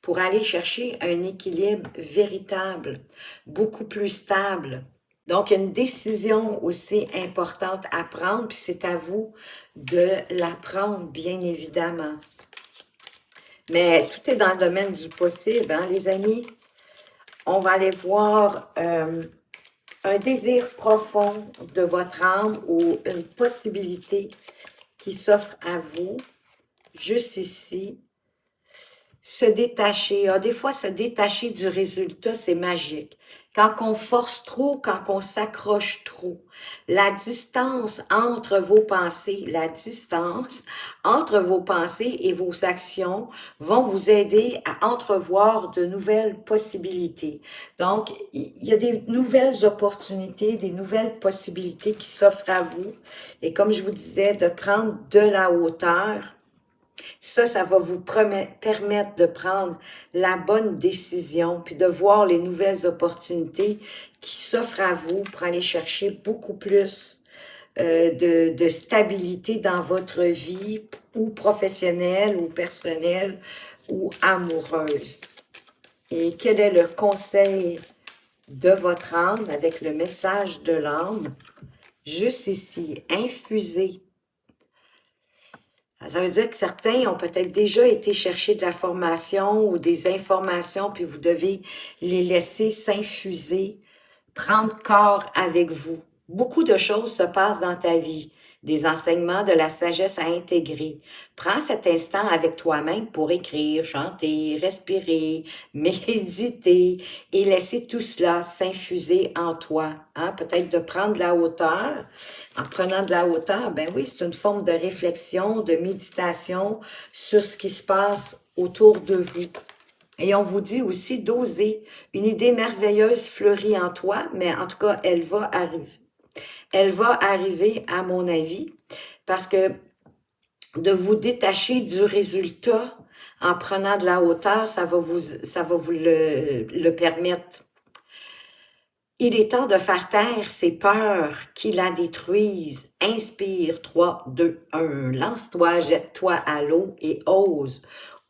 S1: pour aller chercher un équilibre véritable, beaucoup plus stable. Donc, il y a une décision aussi importante à prendre, puis c'est à vous de la prendre, bien évidemment. Mais tout est dans le domaine du possible, hein, les amis. On va aller voir un désir profond de votre âme ou une possibilité qui s'offre à vous, juste ici. Se détacher. Ah, des fois, se détacher du résultat, c'est magique. Quand on force trop, quand on s'accroche trop, la distance entre vos pensées, la distance entre vos pensées et vos actions vont vous aider à entrevoir de nouvelles possibilités. Donc, il y a des nouvelles opportunités, des nouvelles possibilités qui s'offrent à vous. Et comme je vous disais, de prendre de la hauteur. Ça va vous permettre de prendre la bonne décision, puis de voir les nouvelles opportunités qui s'offrent à vous pour aller chercher beaucoup plus de stabilité dans votre vie, ou professionnelle, ou personnelle, ou amoureuse. Et quel est le conseil de votre âme avec le message de l'âme? Juste ici, infusez. Ça veut dire que certains ont peut-être déjà été chercher de la formation ou des informations, puis vous devez les laisser s'infuser, prendre corps avec vous. Beaucoup de choses se passent dans ta vie, des enseignements, de la sagesse à intégrer. Prends cet instant avec toi-même pour écrire, chanter, respirer, méditer et laisser tout cela s'infuser en toi. Hein? Peut-être de prendre de la hauteur. En prenant de la hauteur, ben oui, c'est une forme de réflexion, de méditation sur ce qui se passe autour de vous. Et on vous dit aussi d'oser. Une idée merveilleuse fleurit en toi, mais en tout cas, elle va arriver. Elle va arriver, à mon avis, parce que de vous détacher du résultat en prenant de la hauteur, ça va vous le permettre. Il est temps de faire taire ces peurs qui la détruisent. Inspire, 3, 2, 1. Lance-toi, jette-toi à l'eau et ose.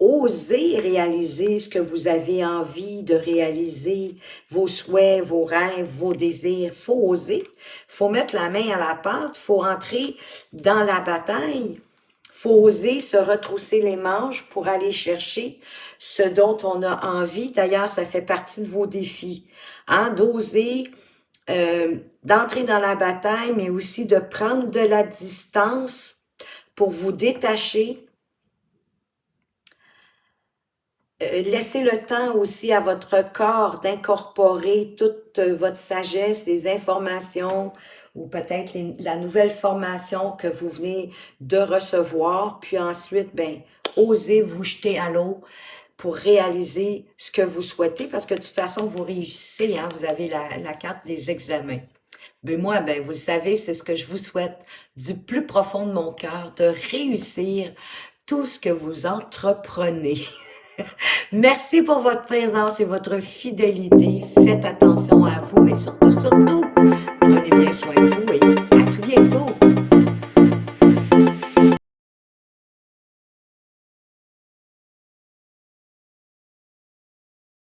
S1: Osez réaliser ce que vous avez envie de réaliser, vos souhaits, vos rêves, vos désirs. Faut oser, faut mettre la main à la pâte, faut entrer dans la bataille. Faut oser se retrousser les manches pour aller chercher ce dont on a envie. D'ailleurs, ça fait partie de vos défis, hein, d'oser, d'entrer dans la bataille, mais aussi de prendre de la distance pour vous détacher. Laissez le temps aussi à votre corps d'incorporer toute votre sagesse, les informations ou peut-être la nouvelle formation que vous venez de recevoir. Puis ensuite, ben, osez vous jeter à l'eau pour réaliser ce que vous souhaitez parce que de toute façon, vous réussissez, hein, vous avez la carte des examens. Ben moi, ben vous le savez, c'est ce que je vous souhaite du plus profond de mon cœur, de réussir tout ce que vous entreprenez. Merci pour votre présence et votre fidélité. Faites attention à vous, mais surtout, prenez bien soin de vous et à tout bientôt.